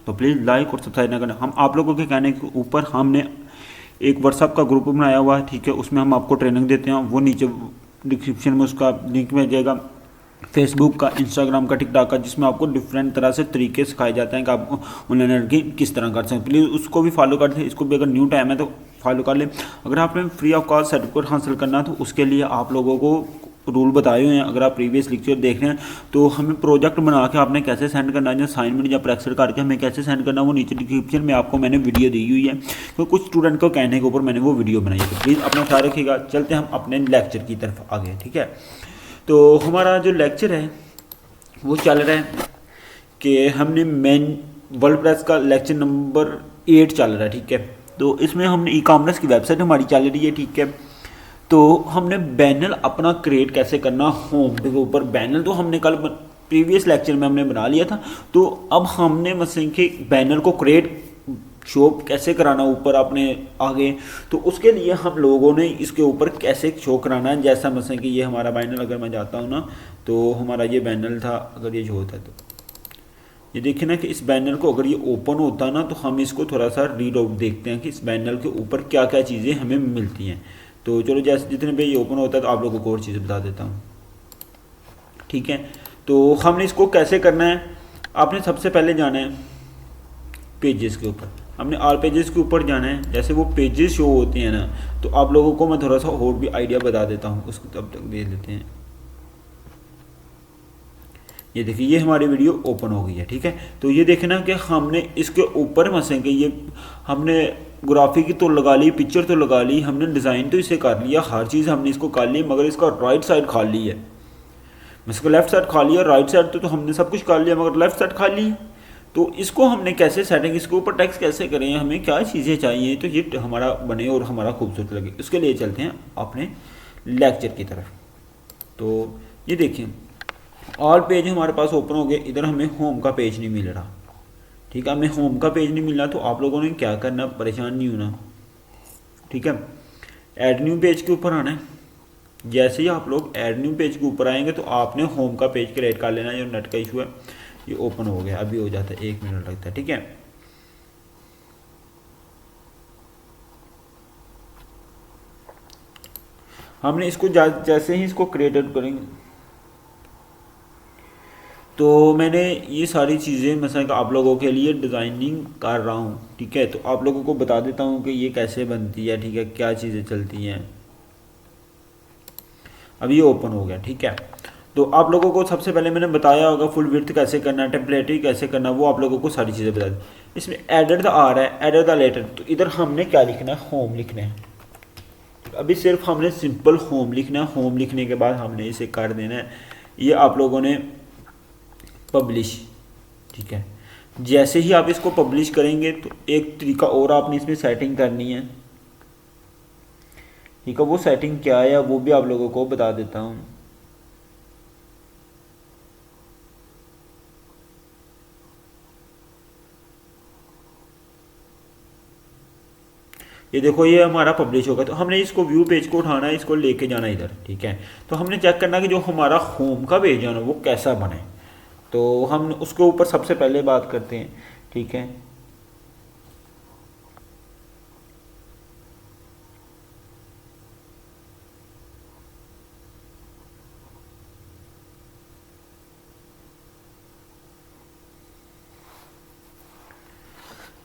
तो please like और subscribe ना करना। हम आप लोगों के कहने के ऊपर हमने एक व्हाट्सअप का ग्रुप बनाया हुआ है, ठीक है, उसमें हम आपको ट्रेनिंग देते हैं, वो नीचे डिस्क्रिप्शन में उसका लिंक मिल जाएगा, फेसबुक का, इंस्टाग्राम का, टिकटॉक का, जिसमें आपको डिफरेंट तरह से तरीके सिखाए जाते हैं कि आप ऑनलाइन अर्निंग किस तरह कर सकते हैं। प्लीज़ उसको भी फॉलो कर दें, इसको भी अगर न्यू टाइम है तो फॉलो कर लें। अगर आपने फ्री ऑफ कॉस्ट सर्टिफिकेट हासिल करना है तो उसके लिए आप लोगों को रूल बताए हुए हैं। अगर आप प्रीवियस लेक्चर देख रहे हैं तो हमें प्रोजेक्ट बना के आपने कैसे सेंड करना है, असाइनमेंट या प्रैक्टिस करके हमें कैसे सेंड करना है, वो नीचे डिस्क्रिप्शन में आपको मैंने वीडियो दी हुई है। तो कुछ स्टूडेंट को कहने के ऊपर मैंने वो वीडियो बनाई है, तो प्लीज़ अपना ख्याल रखिएगा। चलते हैं हम अपने लेक्चर की तरफ आगे, ठीक है। तो हमारा जो लेक्चर है वो चल रहा है कि हमने मेन वर्ल्ड का लेक्चर नंबर 8 चल रहा है, ठीक है। तो इसमें हमने ई कॉमर्स की वेबसाइट हमारी चल रही है, ठीक है। तो हमने बैनर अपना क्रिएट कैसे करना होम के ऊपर, बैनर तो हमने कल प्रीवियस लेक्चर में हमने बना लिया था। तो अब हमने मसलन के बैनर को क्रिएट शो कैसे कराना ऊपर अपने आगे, तो उसके लिए हम लोगों ने इसके ऊपर कैसे शो कराना है। जैसा मसलन कि ये हमारा बैनर, अगर मैं जाता हूँ ना तो हमारा ये बैनर था, अगर ये जो होता है तो ये देखिए ना कि इस बैनर को अगर ये ओपन होता ना तो हम इसको थोड़ा सा रीड आउट देखते हैं कि इस बैनर के ऊपर क्या क्या चीज़ें हमें मिलती हैं। तो चलो जैसे जितने भी ये ओपन होता है तो आप लोगों को और चीज़ें बता देता हूँ, ठीक है। तो हमने इसको कैसे करना है, आपने सबसे पहले जाना है पेजेस के ऊपर, हमने ऑल पेजेस के ऊपर जाना है। जैसे वो पेजेस शो होते हैं ना, तो आप लोगों को मैं थोड़ा सा और भी आइडिया बता देता हूँ, उसको तब तक दे देते हैं। ये देखिए ये हमारी वीडियो ओपन हो गई है, ठीक है। तो ये देखना कि हमने इसके ऊपर मसले कि ये हमने ग्राफिक तो लगा ली, पिक्चर तो लगा ली, हमने डिज़ाइन तो इसे कर लिया, हर चीज़ हमने इसको कर ली, मगर इसका राइट साइड खाली है। इसका लेफ्ट साइड खाली है, राइट साइड तो हमने सब कुछ कर लिया मगर लेफ्ट साइड खाली है। तो इसको हमने कैसे सेटिंग, इसके ऊपर टेक्स्ट कैसे करें, हमें क्या चीज़ें चाहिए तो ये हमारा बने और हमारा खूबसूरत लगे, उसके लिए चलते हैं अपने लेक्चर की तरफ। तो ये देखिए ऑल पेज हमारे पास ओपन हो गए, इधर हमें होम का पेज नहीं मिल रहा, ठीक है। हमें होम का पेज नहीं मिल रहा तो आप लोगों ने क्या करना, परेशान नहीं होना, ठीक है। ऐड न्यू पेज के ऊपर आना है। जैसे ही आप लोग ऐड न्यू पेज के ऊपर आएंगे तो आपने होम का पेज क्रिएट कर लेना है। जो नेट का इशू है ये ओपन हो गया, अभी हो जाता है, 1 मिनट लगता है, ठीक है। हमने इसको जैसे ही इसको क्रिएट करेंगे तो मैंने ये सारी चीज़ें मतलब आप लोगों के लिए डिज़ाइनिंग कर रहा हूँ, ठीक है। तो आप लोगों को बता देता हूँ कि ये कैसे बनती है, ठीक है, क्या चीज़ें चलती हैं। अब ये ओपन हो गया, ठीक है। तो आप लोगों को सबसे पहले मैंने बताया होगा फुल विड्थ कैसे करना, टेम्पलेटरी कैसे करना, वो आप लोगों को सारी चीज़ें बता दी। इसमें एडेड द आ रहा है, एडेड द लेटर, तो इधर हमने क्या लिखना है, होम लिखना है। अभी सिर्फ हमने सिंपल होम लिखना है, होम लिखने के बाद हमने इसे कर देना है, ये आप लोगों ने पब्लिश, ठीक है। जैसे ही आप इसको पब्लिश करेंगे तो एक तरीका और आपने इसमें सेटिंग करनी है, ठीक है। वो सेटिंग क्या है वो भी आप लोगों को बता देता हूँ। ये देखो ये हमारा पब्लिश होगा, तो हमने इसको व्यू पेज को उठाना है, इसको लेके जाना इधर, ठीक है। तो हमने चेक करना कि जो हमारा होम का पेज है ना वो कैसा बने, तो हम उसके ऊपर सबसे पहले बात करते हैं, ठीक है।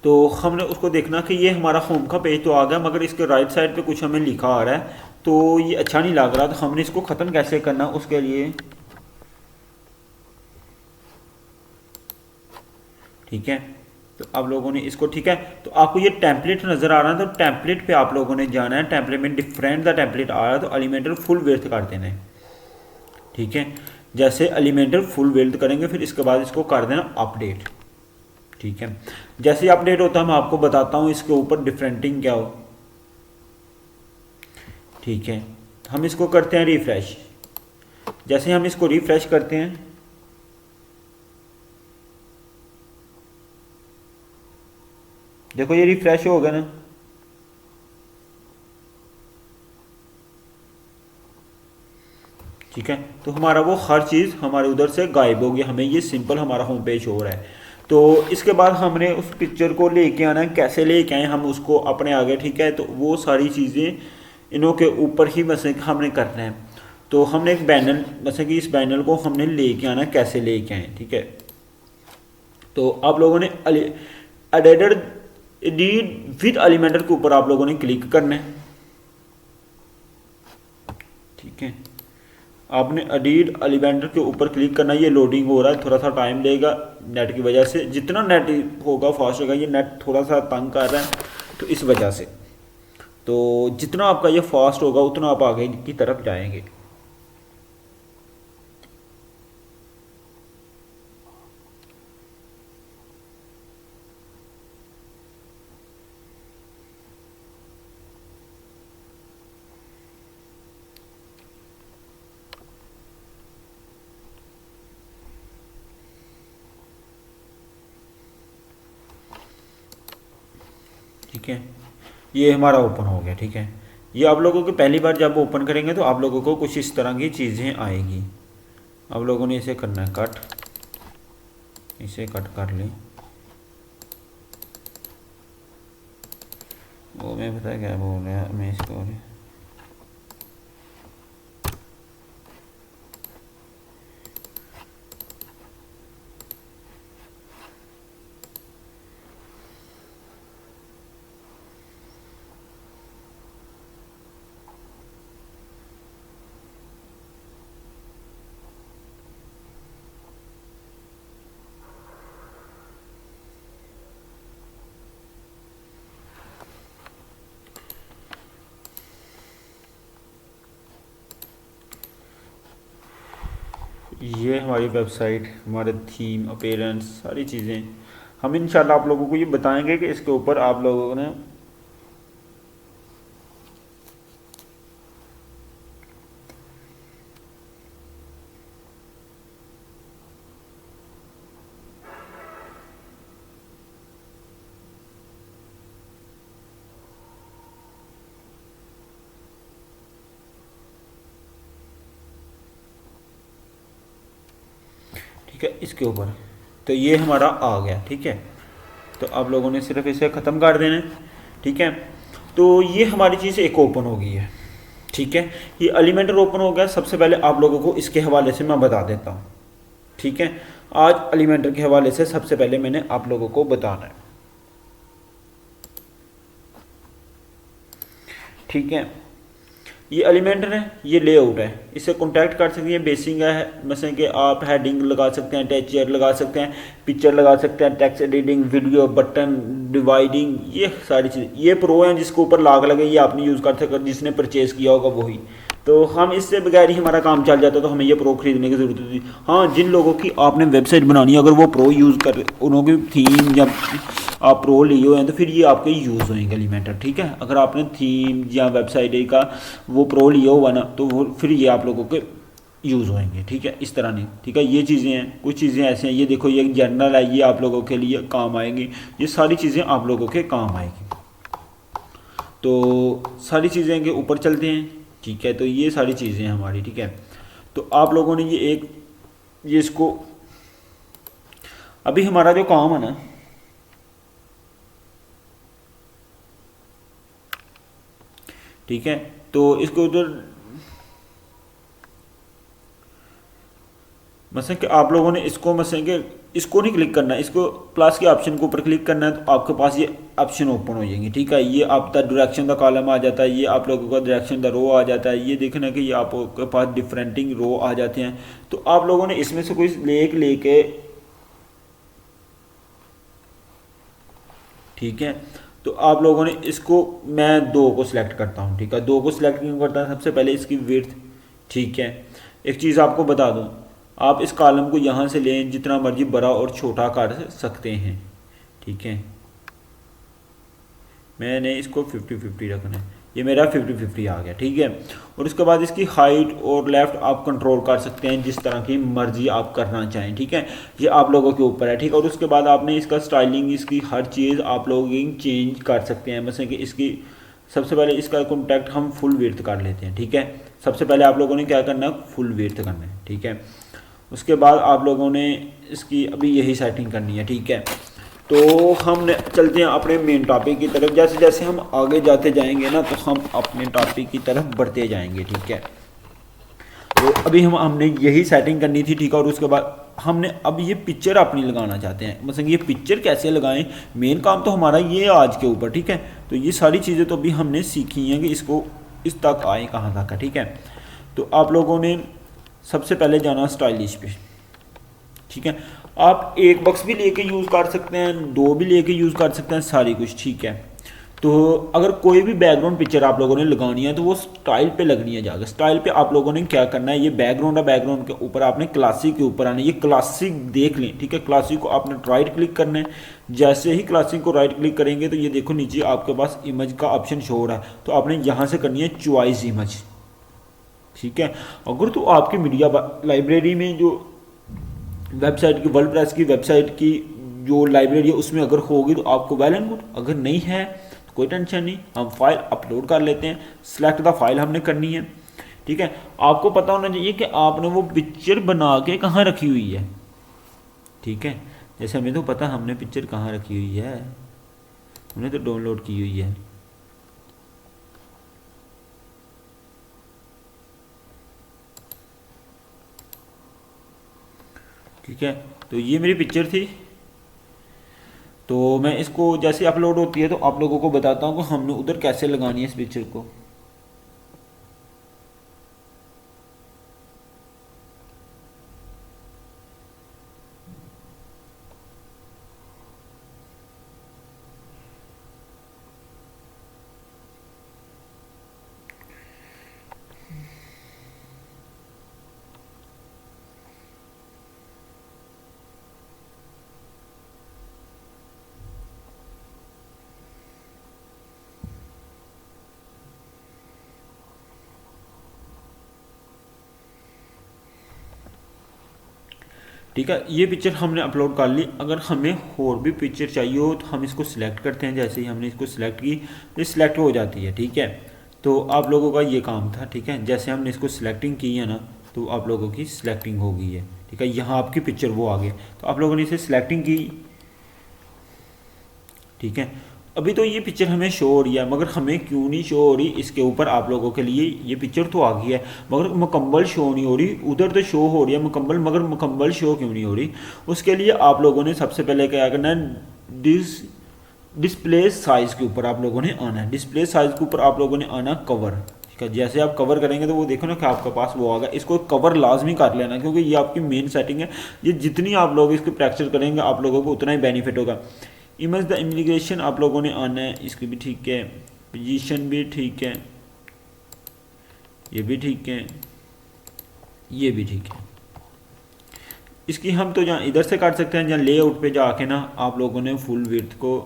तो हमने उसको देखना कि ये हमारा होम का पेज तो आ गया मगर इसके राइट साइड पे कुछ हमें लिखा आ रहा है, तो ये अच्छा नहीं लग रहा। तो हमने इसको ख़त्म कैसे करना, उसके लिए, ठीक है। तो आप लोगों ने इसको, ठीक है, तो आपको ये टेम्पलेट नज़र आ रहा है, तो टेम्पलेट पे आप लोगों ने जाना है। टेम्पलेट में डिफरेंट द टेम्पलेट आ रहा है तो एलिमेंटल फुल विड्थ कर देना है, ठीक है। जैसे एलिमेंटल फुल विड्थ करेंगे फिर इसके बाद इसको कर देना अपडेट, ठीक है। जैसे ही अपडेट होता है मैं आपको बताता हूँ इसके ऊपर डिफरेंटिंग क्या हो, ठीक है। हम इसको करते हैं रिफ्रेश। जैसे हम इसको रिफ्रेश करते हैं देखो ये रिफ्रेश हो गया ना, ठीक है। तो हमारा वो हर चीज़ हमारे उधर से गायब हो गई, हमें ये सिंपल हमारा होम पेज हो रहा है। तो इसके बाद हमने उस पिक्चर को लेके आना है, कैसे लेके आए हम उसको अपने आगे, ठीक है। तो वो सारी चीज़ें इनों के ऊपर ही वैसे हमने करना है। तो हमने एक बैनर, वैसे कि इस बैनर को हमने लेके आना, कैसे लेके आए, ठीक है। तो आप लोगों ने एडिट विद एलिमेंटर के ऊपर आप लोगों ने क्लिक करना है, ठीक है। आपने एडिट एलिमेंटर के ऊपर क्लिक करना है। ये लोडिंग हो रहा है, थोड़ा सा टाइम लेगा नेट की वजह से। जितना नेट होगा फास्ट होगा, ये नेट थोड़ा सा तंग कर रहा है तो इस वजह से। तो जितना आपका ये फास्ट होगा उतना आप आगे की तरफ जाएंगे। ठीक है, ये हमारा ओपन हो गया, ठीक है। ये आप लोगों को पहली बार जब ओपन करेंगे तो आप लोगों को कुछ इस तरह की चीज़ें आएगी। आप लोगों ने इसे करना है कट, इसे कट कर लें। वो मैं पता क्या बोल रहा है, मैं इसको ये हमारी वेबसाइट, हमारे थीम, अपीयरेंस, सारी चीज़ें हम इंशाल्लाह आप लोगों को ये बताएंगे कि इसके ऊपर आप लोगों ने ठीक है इसके ऊपर। तो ये हमारा आ गया, ठीक है। तो आप लोगों ने सिर्फ इसे ख़त्म कर देना है, ठीक है। तो ये हमारी चीज़ एक ओपन हो गई है, ठीक है। ये एलिमेंटर ओपन हो गया। सबसे पहले आप लोगों को इसके हवाले से मैं बता देता हूँ, ठीक है। आज एलिमेंटर के हवाले से सबसे पहले मैंने आप लोगों को बताना है, ठीक है। ये एलिमेंटर है, ये लेआउट है, इसे कॉन्टैक्ट कर सकते हैं। बेसिंग है, जैसे कि आप हेडिंग लगा सकते हैं, टेक्सचर लगा सकते हैं, पिक्चर लगा सकते हैं, text editing, video, button, dividing, ये सारी चीज़ें। ये प्रो हैं जिसके ऊपर लाग लगे, ये आप नहीं यूज़ कर सकते, जिसने परचेज़ किया होगा वही। तो हम इससे बगैर ही हमारा काम चल जाता, तो हमें ये प्रो खरीदने की ज़रूरत थी। हाँ, जिन लोगों की आपने वेबसाइट बनानी है, अगर वो प्रो यूज़ कर, उन्होंने थीम या आप प्रो लिए हुए हैं तो फिर ये आपके यूज़ होंगे एलिमेंटर, ठीक है। अगर आपने थीम या वेबसाइट का वो प्रो लिया हुआ ना, तो वो फिर ये आप लोगों के यूज़ होंगे, ठीक है। इस तरह नहीं, ठीक है। ये चीज़ें हैं, कुछ चीज़ें ऐसे हैं, ये देखो ये जर्नल है, ये आप लोगों के लिए काम आएंगी। ये सारी चीज़ें आप लोगों के काम आएगी। तो सारी चीज़ें के ऊपर चलते हैं, ठीक है। तो ये सारी चीज़ें हैं हमारी, ठीक है। तो आप लोगों ने ये इसको, अभी हमारा जो काम है ना, ठीक है। तो इसको उधर मसलन कि आप लोगों ने इसको मसलन कि इसको नहीं क्लिक करना है, इसको प्लस के ऑप्शन के ऊपर क्लिक करना है, तो आपके पास ये ऑप्शन ओपन हो जाएंगे, ठीक है। ये आपका डायरेक्शन का कॉलम आ जाता है, ये आप लोगों का डायरेक्शन द रो आ जाता है। ये देखना कि ये आपके पास डिफरेंटिंग रो आ जाते हैं। तो आप लोगों ने इसमें से कोई लेके, ठीक है। तो आप लोगों ने इसको, मैं दो को सिलेक्ट करता हूँ, ठीक है। दो को सिलेक्ट क्यों करता है? सबसे पहले इसकी विड्थ, ठीक है। एक चीज़ आपको बता दूँ, आप इस कॉलम को यहाँ से लें, जितना मर्जी बड़ा और छोटा कर सकते हैं, ठीक है। मैंने इसको 50-50 रखना है, ये मेरा 50-50 आ गया, ठीक है। और उसके बाद इसकी हाइट और लेफ़्ट आप कंट्रोल कर सकते हैं, जिस तरह की मर्जी आप करना चाहें, ठीक है। ये आप लोगों के ऊपर है, ठीक है। और उसके बाद आपने इसका स्टाइलिंग, इसकी हर चीज़ आप लोग चेंज कर सकते हैं। जैसे कि इसकी सबसे पहले इसका कॉन्टैक्ट हम फुल विड्थ कर लेते हैं, ठीक है। सबसे पहले आप लोगों ने क्या करना है, फुल विड्थ करना है, ठीक है। उसके बाद आप लोगों ने इसकी अभी यही सेटिंग करनी है, ठीक है। तो हम चलते हैं अपने मेन टॉपिक की तरफ। जैसे जैसे हम आगे जाते जाएंगे ना तो हम अपने टॉपिक की तरफ बढ़ते जाएंगे, ठीक है। तो अभी हमने यही सेटिंग करनी थी, ठीक है। और उसके बाद हमने अब ये पिक्चर अपनी लगाना चाहते हैं, मतलब ये पिक्चर कैसे लगाएं, मेन काम तो हमारा ये आज के ऊपर, ठीक है। तो ये सारी चीज़ें तो अभी हमने सीखी हैं कि इसको इस तक आए कहाँ तक है, ठीक है। तो आप लोगों ने सबसे पहले जाना स्टाइलिश पे, ठीक है। आप एक बक्स भी लेके यूज़ कर सकते हैं, दो भी लेके यूज़ कर सकते हैं, सारी कुछ, ठीक है। तो अगर कोई भी बैकग्राउंड पिक्चर आप लोगों ने लगानी है तो वो स्टाइल पे लगनी है जाकर। स्टाइल पे आप लोगों ने क्या करना है, ये बैकग्राउंड है, बैकग्राउंड के ऊपर आपने क्लासिक के ऊपर आना है। ये क्लासिक देख लें, ठीक है। क्लासिक को आपने राइट क्लिक करना है। जैसे ही क्लासिक को राइट क्लिक करेंगे तो ये देखो नीचे आपके पास इमेज का ऑप्शन शो हो रहा है, तो आपने यहाँ से करनी है चॉइस इमेज, ठीक है। अगर तो आपकी मीडिया लाइब्रेरी में जो वेबसाइट की, वर्ल्डप्रेस की वेबसाइट की जो लाइब्रेरी है उसमें अगर होगी तो आपको वेल एंड गुड, अगर नहीं है तो कोई टेंशन नहीं, हम फाइल अपलोड कर लेते हैं। सिलेक्ट द फाइल हमने करनी है, ठीक है। आपको पता होना चाहिए कि आपने वो पिक्चर बना के कहाँ रखी हुई है, ठीक है। जैसे हमें तो पता हमने पिक्चर कहाँ रखी हुई है, हमने तो डाउनलोड की हुई है, ठीक है। तो ये मेरी पिक्चर थी। तो मैं इसको जैसे अपलोड होती है तो आप लोगों को बताता हूँ कि हमने उधर कैसे लगानी है इस पिक्चर को। ठीक है, ये पिक्चर हमने अपलोड कर ली। अगर हमें और भी पिक्चर चाहिए हो तो हम इसको सिलेक्ट करते हैं। जैसे ही हमने इसको सिलेक्ट की तो सिलेक्ट हो जाती है, ठीक है। तो आप लोगों का ये काम था, ठीक है। जैसे हमने इसको सिलेक्टिंग की है ना तो आप लोगों की सिलेक्टिंग हो गई है, ठीक है। यहाँ आपकी पिक्चर वो आ गया, तो आप लोगों ने इसे सिलेक्टिंग की, ठीक है। अभी तो ये पिक्चर हमें शो हो रही है, मगर हमें क्यों नहीं शो हो रही इसके ऊपर आप लोगों के लिए ये पिक्चर तो आ गई है मगर मुकम्मल शो नहीं हो रही। उधर तो शो हो रही है मुकम्मल, मगर मुकम्मल शो क्यों नहीं हो रही, उसके लिए आप लोगों ने सबसे पहले क्या करना है, डिस्प्ले साइज़ के ऊपर आप लोगों ने आना है। डिस्प्ले साइज़ के ऊपर आप लोगों ने आना कवर, ठीक है। जैसे आप कवर करेंगे तो वो देखो ना कि आपके पास वो आएगा। इसको कवर लाजमी कर लेना क्योंकि ये आपकी मेन सेटिंग है। ये जितनी आप लोग इसकी प्रैक्टिस करेंगे आप लोगों को उतना ही बेनिफिट होगा। इमेज द इमिग्रेशन आप लोगों ने आना है, इसकी भी ठीक है, पोजीशन भी ठीक है, ये भी ठीक है, ये भी ठीक है। इसकी हम तो जहाँ इधर से काट सकते हैं, जहाँ लेआउट पे जाके ना आप लोगों ने फुल विड्थ को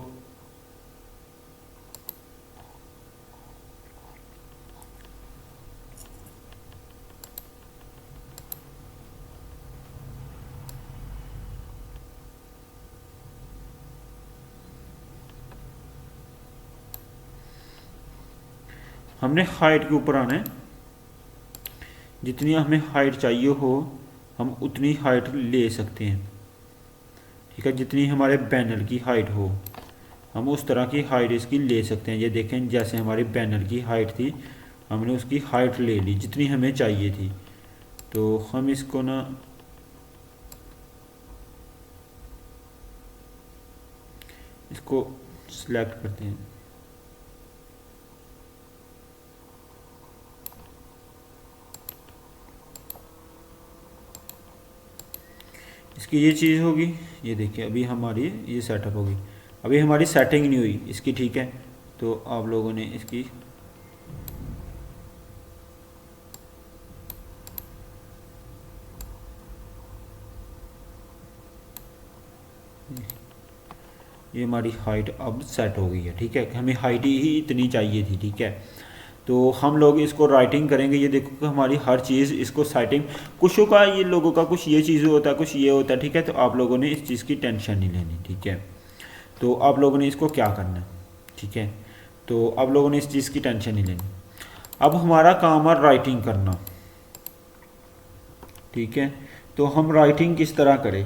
हमने हाइट के ऊपर आना है। जितनी हमें हाइट चाहिए हो हम उतनी हाइट ले सकते हैं, ठीक है। जितनी हमारे बैनर की हाइट हो हम उस तरह की हाइट इसकी ले सकते हैं। ये देखें जैसे हमारे बैनर की हाइट थी हमने उसकी हाइट ले ली जितनी हमें चाहिए थी। तो हम इसको ना इसको सिलेक्ट करते हैं। इसकी ये चीज़ होगी, ये देखिए अभी हमारी ये सेटअप होगी। अभी हमारी सेटिंग नहीं हुई इसकी, ठीक है। तो आप लोगों ने इसकी ये हमारी हाइट अब सेट हो गई है, ठीक है। हमें हाइट ही इतनी चाहिए थी, ठीक है। तो हम लोग इसको राइटिंग करेंगे। ये देखो कि हमारी हर चीज़ इसको सेटिंग, कुछ का ये लोगों का कुछ ये चीज़ होता है कुछ ये होता है, ठीक है। तो आप लोगों ने इस चीज़ की टेंशन नहीं लेनी, ठीक है। तो आप लोगों ने इसको क्या करना है, ठीक है। तो आप लोगों ने इस चीज़ की टेंशन नहीं लेनी। अब हमारा काम है राइटिंग करना, ठीक है। तो हम राइटिंग किस तरह करें।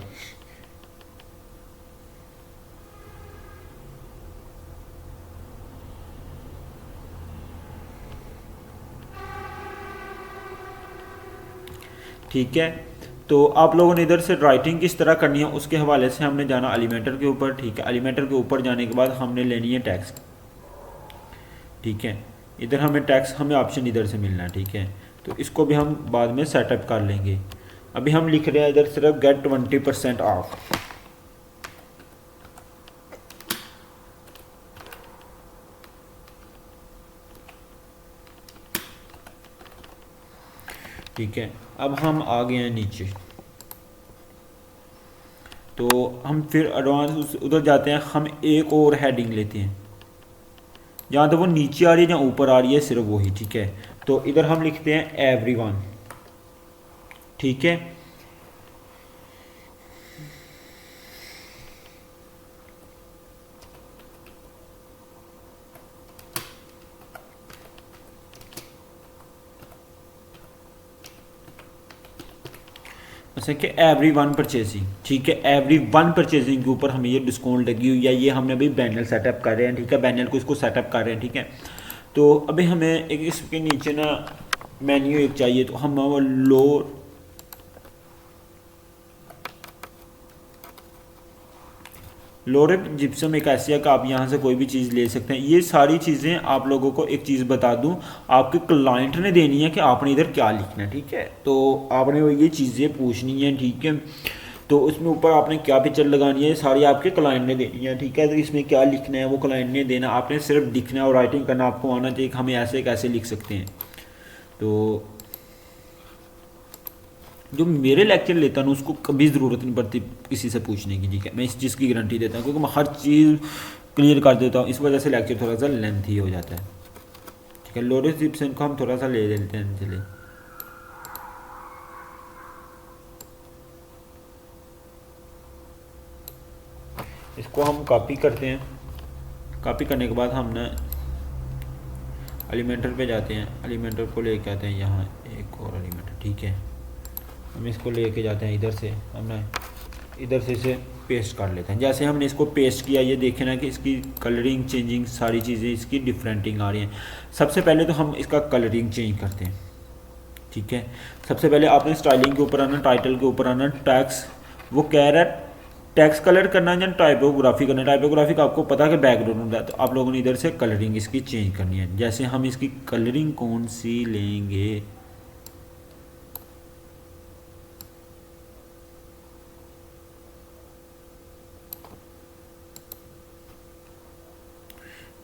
ठीक है, तो आप लोगों ने इधर से राइटिंग किस तरह करनी है उसके हवाले से हमने जाना एलिमेंटर के ऊपर। ठीक है, एलिमेंटर के ऊपर जाने के बाद हमने लेनी है टेक्स्ट। ठीक है, इधर हमें टैक्स हमें ऑप्शन इधर से मिलना है। ठीक है, तो इसको भी हम बाद में सेटअप कर लेंगे। अभी हम लिख रहे हैं इधर सिर्फ गेट 20% ऑफ। ठीक है, अब हम आ गए हैं नीचे, तो हम फिर एडवांस उधर जाते हैं। हम एक और हेडिंग लेते हैं, जहाँ तो वो नीचे आ रही है या ऊपर आ रही है सिर्फ वही। ठीक है, तो इधर हम लिखते हैं एवरीवन। ठीक है, जैसे कि एवरी वन परचेजिंग। ठीक है, एवरी वन परचेजिंग के ऊपर हमें ये डिस्काउंट लगी हुई है, ये हमने अभी बैनर सेटअप कर रहे हैं। ठीक है, बैनर को इसको सेटअप कर रहे हैं। ठीक है, तो अभी हमें एक इसके नीचे ना मेन्यू एक चाहिए, तो हम लो लोरेट जिप्सम एक ऐसी है कि आप यहाँ से कोई भी चीज़ ले सकते हैं। ये सारी चीज़ें आप लोगों को एक चीज़ बता दूँ, आपके क्लाइंट ने देनी है कि आपने इधर क्या लिखना है। ठीक है, तो आपने वो ये चीज़ें पूछनी है। ठीक है, तो उसमें ऊपर आपने क्या पिक्चर लगानी है सारी आपके क्लाइंट ने देनी है। ठीक है, तो इसमें क्या लिखना है वो क्लाइंट ने देना, आपने सिर्फ लिखना और राइटिंग करना आपको आना चाहिए कि हमें ऐसे कैसे लिख सकते हैं। तो जो मेरे लेक्चर लेता हूँ उसको कभी ज़रूरत नहीं पड़ती किसी से पूछने की। ठीक है, मैं इस चीज़ की गारंटी देता हूँ क्योंकि मैं हर चीज़ क्लियर कर देता हूँ, इस वजह से लेक्चर थोड़ा सा लेंथी हो जाता है। ठीक है, लोरेट जिप्सम को हम थोड़ा सा ले लेते हैं। चलिए, इसको हम कॉपी करते हैं। कॉपी करने के बाद हम ना एलिमेंटर पे जाते हैं, एलिमेंटर को लेके आते हैं यहाँ एक और एलिमेंटर। ठीक है, हम इसको लेके जाते हैं इधर से, हमने इधर से इसे पेस्ट कर लेते हैं। जैसे हमने इसको पेस्ट किया, ये देखें ना कि इसकी कलरिंग चेंजिंग सारी चीज़ें इसकी डिफरेंटिंग आ रही हैं। सबसे पहले तो हम इसका कलरिंग चेंज करते हैं। ठीक है, सबसे पहले आपने स्टाइलिंग के ऊपर आना, टाइटल के ऊपर आना, टैक्स वो कह रहा है टेक्स्ट कलर करना है या टाइपोग्राफी करना है। टाइपोग्राफी का आपको पता है कि बैकग्राउंड होता है, तो आप लोगों ने इधर से कलरिंग इसकी चेंज करनी है। जैसे हम इसकी कलरिंग कौन सी लेंगे,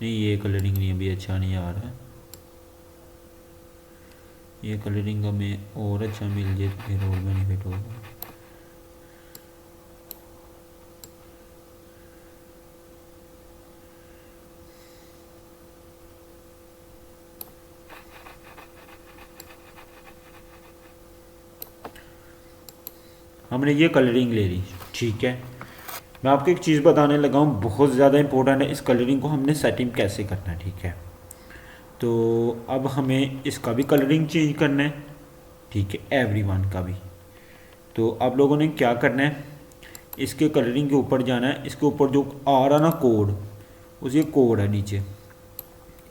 नहीं ये कलरिंग नहीं अभी अच्छा नहीं आ रहा है, ये कलरिंग हमें और अच्छा मिल जाए तो फिर और बेनिफिट होगा। हमने ये कलरिंग ले ली। ठीक है, मैं आपको एक चीज़ बताने लगा हूँ बहुत ज़्यादा इंपॉर्टेंट है, इस कलरिंग को हमने सेटिंग कैसे करना है। ठीक है, तो अब हमें इसका भी कलरिंग चेंज करना है। ठीक है, एवरीवन का भी। तो आप लोगों ने क्या करना है, इसके कलरिंग के ऊपर जाना है, इसके ऊपर जो आ रहा ना कोड, उस ये कोड है नीचे,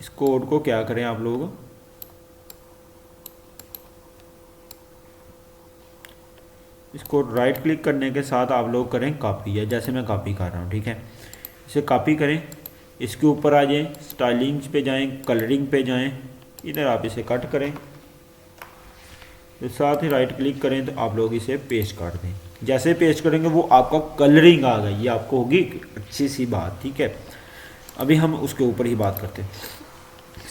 इस कोड को क्या करें आप लोग, इसको राइट क्लिक करने के साथ आप लोग करें कॉपी, है जैसे मैं कॉपी कर रहा हूँ। ठीक है, इसे कॉपी करें, इसके ऊपर आ जाएं, स्टाइलिंग पे जाएं, कलरिंग पे जाएं, इधर आप इसे कट करें, तो साथ ही राइट क्लिक करें तो आप लोग इसे पेस्ट कर दें। जैसे पेस्ट करेंगे वो आपका कलरिंग आ गई, ये आपको होगी अच्छी सी बात। ठीक है, अभी हम उसके ऊपर ही बात करते हैं।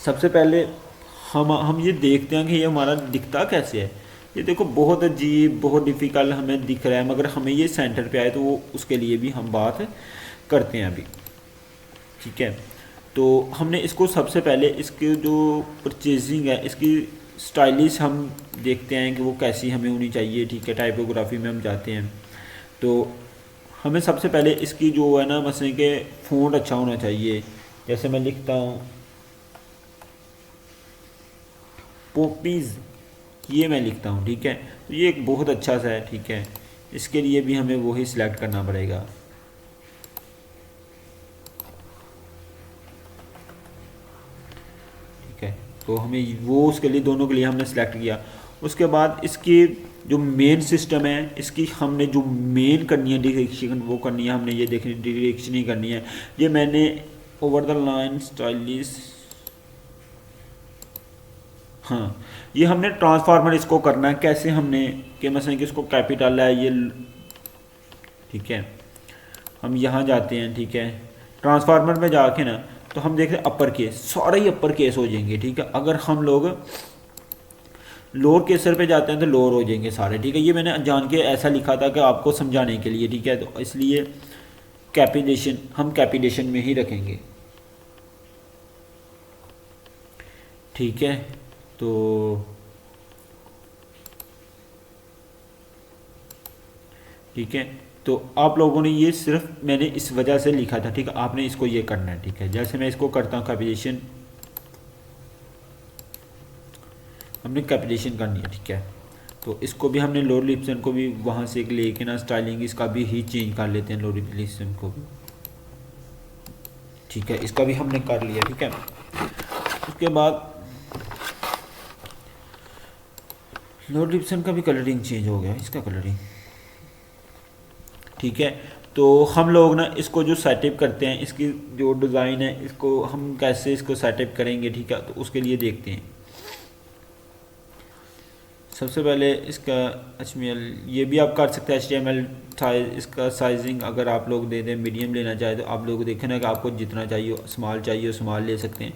सबसे पहले हम ये देखते हैं कि ये हमारा दिखता कैसे है। ये देखो बहुत अजीब बहुत डिफ़िकल्ट हमें दिख रहा है, मगर हमें ये सेंटर पे आए तो वो उसके लिए भी हम बात करते हैं अभी। ठीक है, तो हमने इसको सबसे पहले इसके जो परचेजिंग है इसकी स्टाइलिश हम देखते हैं कि वो कैसी हमें होनी चाहिए। ठीक है, टाइपोग्राफी में हम जाते हैं, तो हमें सबसे पहले इसकी जो है ना मसले के फ़ॉन्ट अच्छा होना चाहिए। जैसे मैं लिखता हूँ पॉपीज़, ये मैं लिखता हूँ, ठीक है। तो ये एक बहुत अच्छा सा है, ठीक है। इसके लिए भी हमें वही सिलेक्ट करना पड़ेगा, ठीक है। तो हमें वो उसके लिए दोनों के लिए हमने सेलेक्ट किया। उसके बाद इसकी जो मेन सिस्टम है, इसकी हमने जो मेन करनी है डायरेक्शन, वो करनी है हमने, ये देखनी डायरेक्शन ही करनी है। ये मैंने ओवर द लाइन स्टाइलिश, हाँ, ये हमने ट्रांसफार्मर इसको करना है कैसे हमने, कि मतलब कि इसको कैपिटल है ये, ठीक है। हम यहाँ जाते हैं, ठीक है, ट्रांसफार्मर में जाके ना, तो हम देखते हैं अपर केस, सारे ही अपर केस हो जाएंगे, ठीक है। अगर हम लोग लोअर केसर पे जाते हैं तो लोअर हो जाएंगे सारे, ठीक है। ये मैंने जान के ऐसा लिखा था कि आपको समझाने के लिए, ठीक है। तो इसलिए कैपिटेशन हम कैपिटेशन में ही रखेंगे, ठीक है। तो ठीक है, तो आप लोगों ने ये सिर्फ मैंने इस वजह से लिखा था, ठीक है। आपने इसको ये करना है, ठीक है। जैसे मैं इसको करता हूँ कैपिटेशन, हमने कैपिटेशन करनी है, ठीक है। तो इसको भी हमने लोअर लिप्सन को भी वहाँ से लेके ना स्टाइलिंग इसका भी ही चेंज कर लेते हैं, लोअर लिप्सन को भी, ठीक है। इसका भी हमने कर लिया, ठीक है। उसके बाद लोअर लिप्सन का भी कलरिंग चेंज हो गया, इसका कलरिंग, ठीक है। तो हम लोग ना इसको जो सेटअप करते हैं, इसकी जो डिज़ाइन है, इसको हम कैसे इसको सेटअप करेंगे, ठीक है। तो उसके लिए देखते हैं। सबसे पहले इसका HTML, ये भी आप कर सकते हैं HTML साइज, इसका साइजिंग अगर आप लोग दे दें मीडियम लेना चाहे तो आप लोग देखें ना कि आपको जितना चाहिए हो, स्मॉल चाहिए हो स्मॉल ले सकते हैं,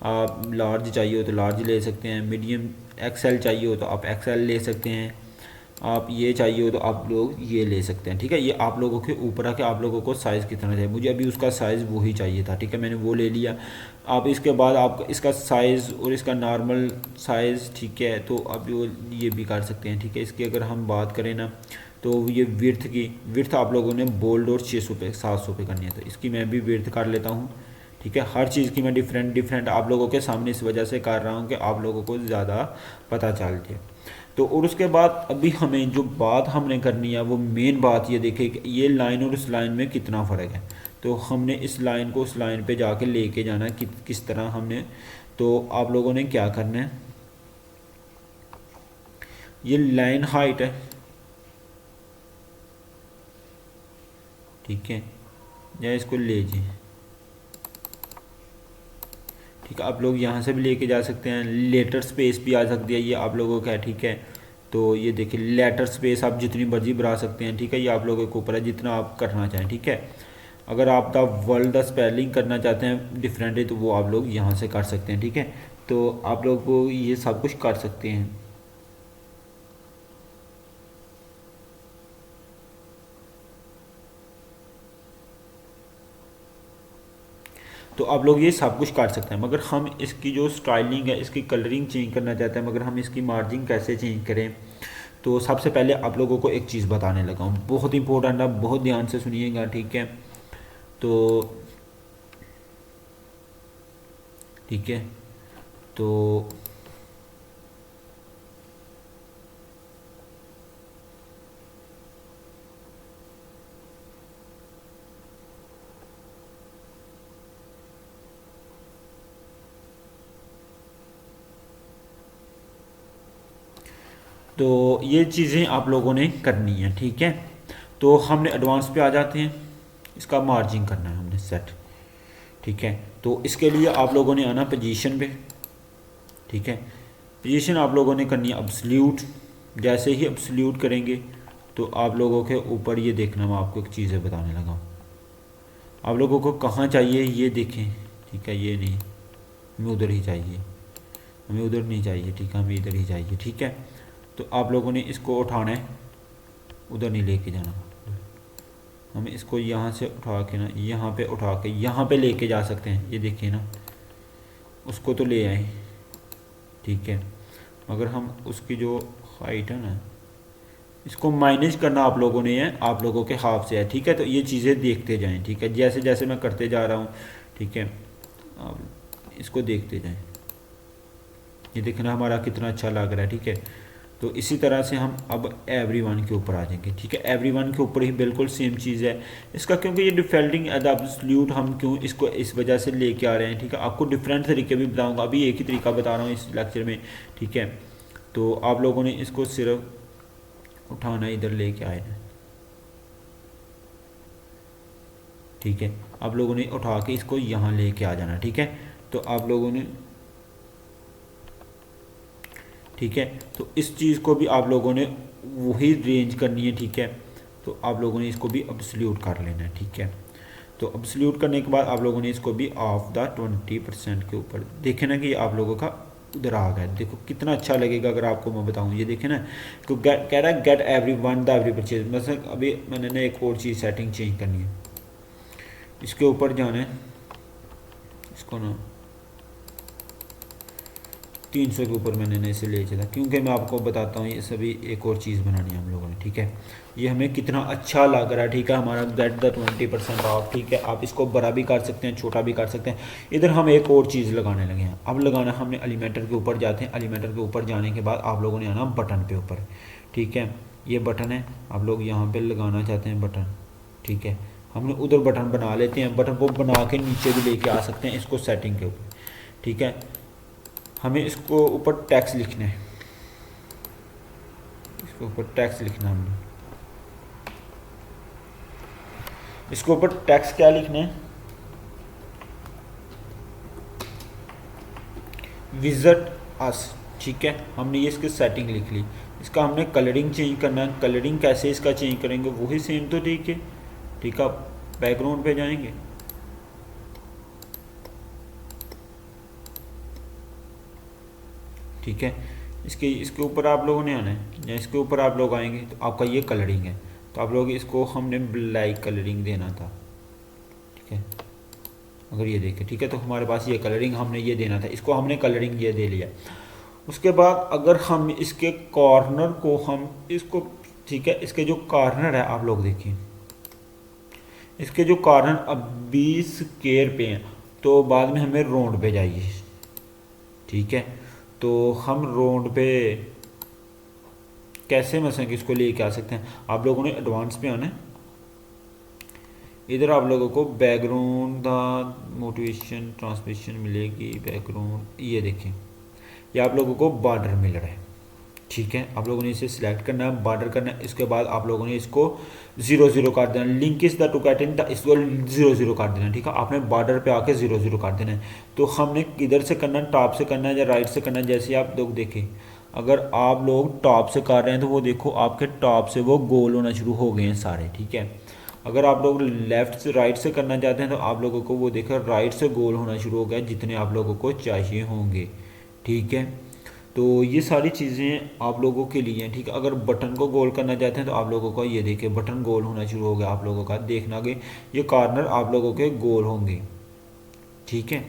आप लार्ज चाहिए हो तो लार्ज ले सकते हैं, मीडियम XL चाहिए हो तो आप XL ले सकते हैं, आप ये चाहिए हो तो आप लोग ये ले सकते हैं, ठीक है। ये आप लोगों के ऊपर आके आप लोगों को साइज़ कितना चाहिए, मुझे अभी उसका साइज़ वो ही चाहिए था, ठीक है। मैंने वो ले लिया। आप इसके बाद आप इसका साइज़ और इसका नॉर्मल साइज़, ठीक है, तो आप ये भी कर सकते हैं, ठीक है। इसकी अगर हम बात करें ना, तो ये विर्थ आप लोगों ने बोल्ड और 600 पे 700 पे करनी है, तो इसकी मैं भी विर्थ कर लेता हूँ, ठीक है। हर चीज़ की मैं डिफरेंट आप लोगों के सामने इस वजह से कर रहा हूँ कि आप लोगों को ज़्यादा पता चल जाए। तो और उसके बाद अभी हमें जो बात हमने करनी है, वो मेन बात ये देखें कि ये लाइन और उस लाइन में कितना फ़र्क है। तो हमने इस लाइन को उस लाइन पे जाके लेके जाना है किस तरह हमने, तो आप लोगों ने क्या करना है, ये लाइन हाइट है, ठीक है, या इसको ले जाए, ठीक है। आप लोग यहाँ से भी लेके जा सकते हैं, लेटर स्पेस भी आ सकती है, ये आप लोगों का है, ठीक है। तो ये देखिए लेटर स्पेस आप जितनी मर्जी बढ़ा सकते हैं, ठीक है। ये आप लोगों के ऊपर है जितना आप करना चाहें, ठीक है। अगर आप द वर्ल्ड द स्पेलिंग करना चाहते हैं डिफरेंट है तो वो आप लोग यहाँ से कर सकते हैं, ठीक है। तो आप लोग को ये सब कुछ कर सकते हैं। तो आप लोग ये सब कुछ कर सकते हैं, मगर हम इसकी जो स्टाइलिंग है, इसकी कलरिंग चेंज करना चाहते हैं, मगर हम इसकी मार्जिन कैसे चेंज करें। तो सबसे पहले आप लोगों को एक चीज़ बताने लगा हूँ, बहुत इंपॉर्टेंट है, बहुत ध्यान से सुनिएगा, ठीक है। तो ठीक है, तो तो ये चीज़ें आप लोगों ने करनी है, ठीक है। तो हमने एडवांस पे आ जाते हैं, इसका मार्जिन करना है हमने सेट, ठीक है। तो इसके लिए आप लोगों ने आना पोजीशन पे, ठीक है। पोजीशन आप लोगों ने करनी है अब्सोल्यूट। जैसे ही अब्सोल्यूट करेंगे तो आप लोगों के ऊपर ये देखना, मैं आपको एक चीज़ें बताने लगा हूँ। आप लोगों को कहाँ चाहिए ये देखें, ठीक है। ये नहीं, हमें उधर ही चाहिए, हमें उधर नहीं चाहिए, ठीक है, हमें इधर ही चाहिए, ठीक है। तो आप लोगों ने इसको उठाना है, उधर नहीं लेके जाना, हमें इसको यहाँ से उठा के ना यहाँ पे उठा के यहाँ पे लेके जा सकते हैं। ये देखिए ना, उसको तो ले आए, ठीक है, मगर हम उसकी जो हाइट है ना, इसको माइनस करना आप लोगों ने है, आप लोगों के हाफ से है, ठीक है। तो ये चीज़ें देखते जाएं, ठीक है, जैसे जैसे मैं करते जा रहा हूँ, ठीक है। आप इसको देखते जाएं, ये देखना हमारा कितना अच्छा लग रहा है, ठीक है। तो इसी तरह से हम अब एवरीवन के ऊपर आ जाएंगे, ठीक है। एवरीवन के ऊपर ही बिल्कुल सेम चीज़ है इसका, क्योंकि ये डिफॉल्टिंग एज एब्सोल्यूट हम क्यों इसको इस वजह से लेके आ रहे हैं, ठीक है। आपको डिफरेंट तरीके भी बताऊंगा, अभी एक ही तरीका बता रहा हूँ इस लेक्चर में, ठीक है। तो आप लोगों ने इसको सिर्फ उठाना इधर लेके आए हैं, ठीक है। आप लोगों ने उठा के इसको यहाँ लेके आ जाना, ठीक है। तो आप लोगों ने, ठीक है, तो इस चीज़ को भी आप लोगों ने वही रेंज करनी है, ठीक है। तो आप लोगों ने इसको भी अब्सोल्यूट कर लेना है, ठीक है। तो अब्सोल्यूट करने के बाद आप लोगों ने इसको भी ऑफ द 20% के ऊपर देखे ना कि आप लोगों का उधर आ गया। देखो कितना अच्छा लगेगा अगर आपको मैं बताऊं, ये देखे ना, तो कह रहा है get every one the every purchase. मतलब अभी मैंने ना एक और चीज़ सेटिंग चेंज करनी है, इसके ऊपर जाना है, इसको ना 300 के ऊपर मैंने ना इसे ले चला, क्योंकि मैं आपको बताता हूँ ये सभी एक और चीज़ बनानी है हम लोगों ने, ठीक है। ये हमें कितना अच्छा लग रहा है, ठीक है, हमारा गेट द 20% ऑफ, ठीक है। आप इसको बड़ा भी कर सकते हैं, छोटा भी कर सकते हैं। इधर हम एक और चीज़ लगाने लगे हैं, अब लगाना हमने एलिमेंटर के ऊपर जाते हैं। एलिमेंटर के ऊपर जाने के बाद आप लोगों ने आना बटन पे ऊपर, ठीक है। ये बटन है, आप लोग यहाँ पर लगाना चाहते हैं बटन, ठीक है। हमने उधर बटन बना लेते हैं, बटन को बना के नीचे भी लेके आ सकते हैं इसको सेटिंग के ऊपर, ठीक है। हमें इसको ऊपर टैक्स लिखना है, इसके ऊपर टैक्स लिखना, हमने इसके ऊपर टैक्स क्या लिखना है, विजिट अस, ठीक है। हमने ये इसकी सेटिंग लिख ली। इसका हमने कलरिंग चेंज करना है। कलरिंग कैसे इसका चेंज करेंगे, वही सेम तो ठीक है, ठीक है। बैकग्राउंड पे जाएंगे, ठीक है। इसके ऊपर आप लोगों ने आना है, या इसके ऊपर आप लोग आएंगे तो आपका ये कलरिंग है, तो आप लोग इसको हमने ब्लैक कलरिंग देना था, ठीक है। अगर ये देखें, ठीक है, तो हमारे पास ये कलरिंग हमने ये देना था, इसको हमने कलरिंग ये दे लिया। उसके बाद अगर हम इसके कॉर्नर को हम इसको, ठीक है, इसके जो कॉर्नर है आप लोग देखिए, इसके जो कॉर्नर अब 20 स्क्वायर पे हैं, तो बाद में हमें राउंड पे जाइए, ठीक है। तो हम राउंड पे कैसे मसलन इसको लेके आ सकते हैं, आप लोगों ने एडवांस पे आना है। इधर आप लोगों को बैकग्राउंड द मोटिवेशन ट्रांसमिशन मिलेगी, बैकग्राउंड ये देखें, ये आप लोगों को बॉर्डर मिल रहा है, ठीक है। आप लोगों ने इसे सिलेक्ट करना है, बॉर्डर करना है। इसके बाद आप लोगों ने इसको 0 कर देना, लिंक इज द टू कैटेन इसको 0 कर देना, ठीक है। आपने बॉर्डर पे आके 0 कर देना है। तो हमने किधर से करना है, टॉप से करना है या राइट से करना है, जैसे आप लोग देखें, अगर आप लोग टॉप से कर रहे हैं तो वो देखो आपके टॉप से वो गोल होना शुरू हो गए हैं सारे, ठीक है। अगर आप लोग लेफ़्ट से राइट से करना चाहते हैं तो आप लोगों को वो देखो राइट से गोल होना शुरू हो गया, जितने आप लोगों को चाहिए होंगे, ठीक है। तो ये सारी चीज़ें आप लोगों के लिए हैं, ठीक है। अगर बटन को गोल करना चाहते हैं तो आप लोगों को ये देखिए बटन गोल होना शुरू हो गया आप लोगों का, देखना कि ये कॉर्नर आप लोगों के गोल होंगे, ठीक है।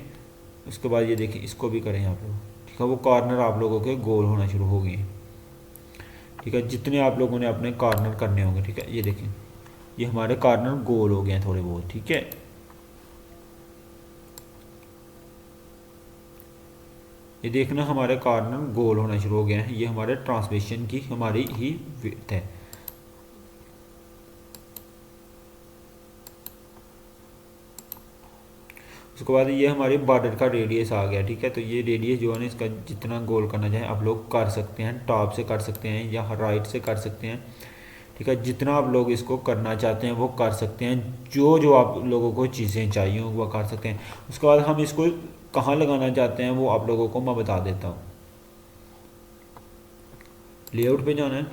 उसके बाद ये देखिए इसको भी करें आप लोग, ठीक है, वो कॉर्नर आप लोगों के गोल होना शुरू हो गए, ठीक है। जितने आप लोगों ने अपने कॉर्नर करने होंगे, ठीक है, ये देखें ये हमारे कॉर्नर गोल हो गए हैं थोड़े बहुत, ठीक है। ये देखना हमारे कॉर्नर गोल होना शुरू हो गए हैं, ये हमारे ट्रांसमिशन की हमारी ही विड्थ है। उसके बाद ये हमारे बॉर्डर का रेडियस आ गया, ठीक है। तो ये रेडियस जो है ना इसका जितना गोल करना चाहे आप लोग कर सकते हैं, टॉप से कर सकते हैं या राइट से कर सकते हैं, ठीक है। जितना आप लोग इसको करना चाहते हैं वो कर सकते हैं, जो जो आप लोगों को चीज़ें चाहिए वो कर सकते हैं। उसके बाद हम इसको कहाँ लगाना चाहते हैं वो आप लोगों को मैं बता देता हूँ। लेआउट पे जाना है,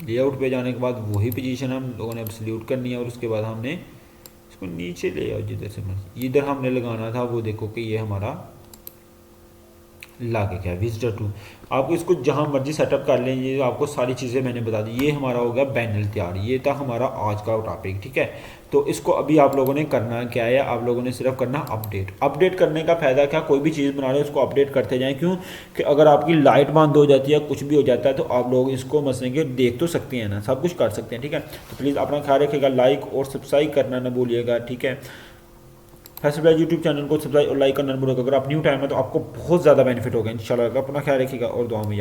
लेआउट पे जाने के बाद वही पोजीशन हम लोगों ने एब्सोल्यूट करनी है, और उसके बाद हमने इसको नीचे ले आओ जिधर से मर्जी, इधर हमने लगाना था, वो देखो कि ये हमारा लागे क्या विजिटर टू। आपको इसको जहाँ मर्जी सेटअप कर लें, ये आपको सारी चीज़ें मैंने बता दी। ये हमारा हो गया पैनल तैयार, ये था हमारा आज का टॉपिक, ठीक है। तो इसको अभी आप लोगों ने करना क्या है, आप लोगों ने सिर्फ करना अपडेट। अपडेट करने का फ़ायदा क्या, कोई भी चीज़ बना रहे हो उसको अपडेट करते जाएं, क्यों कि अगर आपकी लाइट बंद हो जाती है कुछ भी हो जाता है तो आप लोग इसको मसले के देख तो सकते हैं ना, सब कुछ कर सकते हैं, ठीक है। तो प्लीज़ अपना ख्याल रखिएगा, लाइक और सब्सक्राइब करना ना भूलिएगा, ठीक है। फैसल भाई यूट्यूब चैनल को सब्सक्राइब और लाइक करना भूलिएगा। अगर आप न्यू टाइम है तो आपको बहुत ज़्यादा बेनिफिट होगा इंशाल्लाह। अपना ख्याल रखिएगा और दुआ में